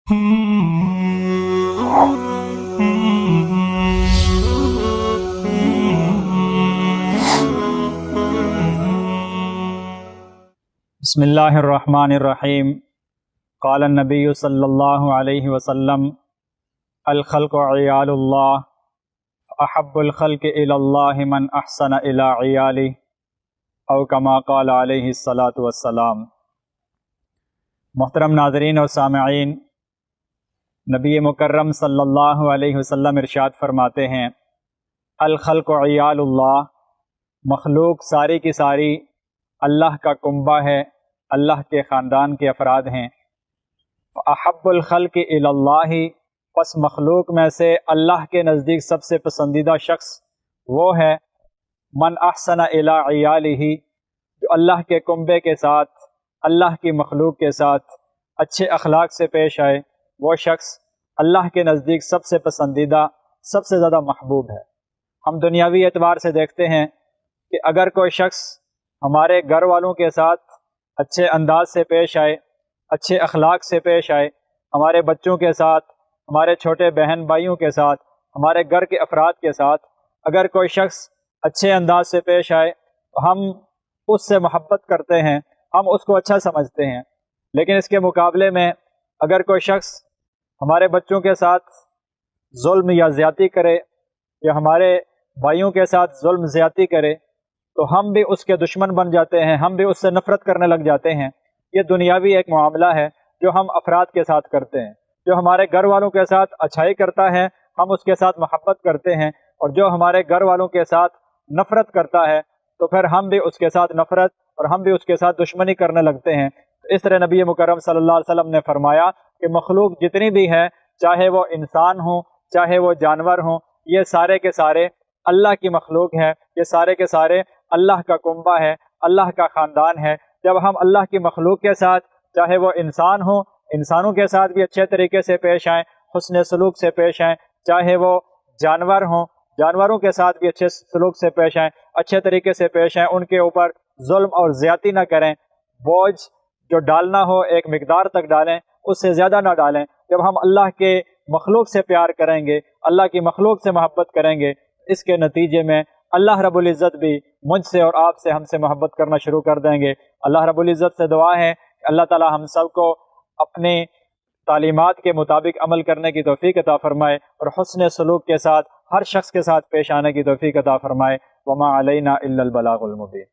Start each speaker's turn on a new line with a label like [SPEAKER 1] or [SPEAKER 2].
[SPEAKER 1] بسم اللہ الرحمن الرحیم۔ قال النبی صلی اللہ علیہ وسلم الخلق عیال اللہ احب الخلق الی اللہ من احسن الی عیالہ او کما قال علیہ الصلاۃ والسلام۔ محترم ناظرین اور سامعین، نبی مکرم صلی اللہ علیہ وسلم ارشاد فرماتے ہیں الخلق عیال اللہ، مخلوق ساری کی ساری اللہ کا کنبہ ہے، اللہ کے خاندان کے افراد ہیں۔ احب الخلق الی اللہ، پس مخلوق میں سے اللہ کے نزدیک سب سے پسندیدہ شخص وہ ہے من احسن الی عیالہ، جو اللہ کے کنبے کے ساتھ، اللہ کی مخلوق کے ساتھ اچھے اخلاق سے پیش آئے۔ وہ شخص اللہ کے نزدیک سب سے پسندیدہ، سب سے زیادہ محبوب ہے۔ ہم دنیاوی اعتبار سے دیکھتے ہیں کہ اگر کوئی شخص ہمارے گھر والوں کے ساتھ اچھے انداز سے پیش آئے، اچھے اخلاق سے پیش آئے، ہمارے بچوں کے ساتھ، ہمارے چھوٹے بہن بھائیوں کے ساتھ، ہمارے گھر کے افراد کے ساتھ اگر کوئی شخص اچھے انداز سے پیش آئے تو ہم اس سے محبت کرتے ہیں، ہم اس کو اچھا سمجھتے ہیں۔ لیکن اس کے مقابلے میں اگر کوئی شخص ہمارے بچوں کے ساتھ ظلم یا زیادتی کرے یا ہمارے بھائیوں کے ساتھ ظلم زیادتی کرے تو ہم بھی اس کے دشمن بن جاتے ہیں، ہم بھی اس سے نفرت کرنے لگ جاتے ہیں۔ یہ دنیاوی ایک معاملہ ہے جو ہم افراد کے ساتھ کرتے ہیں۔ جو ہمارے گھر والوں کے ساتھ اچھائی کرتا ہے ہم اس کے ساتھ محبت کرتے ہیں، اور جو ہمارے گھر والوں کے ساتھ نفرت کرتا ہے تو پھر ہم بھی اس کے ساتھ نفرت اور ہم بھی اس کے ساتھ دشمنی کرنے لگتے ہیں۔ اس طرح نبی مکرم صلی اللہ علیہ وسلم نے فرمایا کہ مخلوق جتنی بھی ہے، چاہے وہ انسان ہوں چاہے وہ جانور ہوں، یہ سارے کے سارے اللہ کی مخلوق ہے، یہ سارے کے سارے اللہ کا کنبہ ہے، اللہ کا خاندان ہے۔ جب ہم اللہ کی مخلوق کے ساتھ، چاہے وہ انسان ہوں، انسانوں کے ساتھ بھی اچھے طریقے سے پیش آئیں، حسن سلوک سے پیش آئیں، چاہے وہ جانور ہوں، جانوروں کے ساتھ بھی اچھے سلوک سے پیش آئیں، اچھے طریقے سے پیش آئیں، ان کے اوپر ظلم اور زیادتی نہ کریں، بوجھ جو ڈالنا ہو ایک مقدار تک ڈالیں، اس سے زیادہ نہ ڈالیں۔ جب ہم اللہ کے مخلوق سے پیار کریں گے، اللہ کی مخلوق سے محبت کریں گے، اس کے نتیجے میں اللہ رب العزت بھی مجھ سے اور آپ سے، ہم سے محبت کرنا شروع کر دیں گے۔ اللہ رب العزت سے دعا ہے کہ اللہ تعالی ہم سب کو اپنی تعلیمات کے مطابق عمل کرنے کی توفیق عطا فرمائے اور حسن سلوک کے ساتھ ہر شخص کے ساتھ پیش آنے کی توفیق عطا فرمائے۔ وما علینا الا البلاغ المبین۔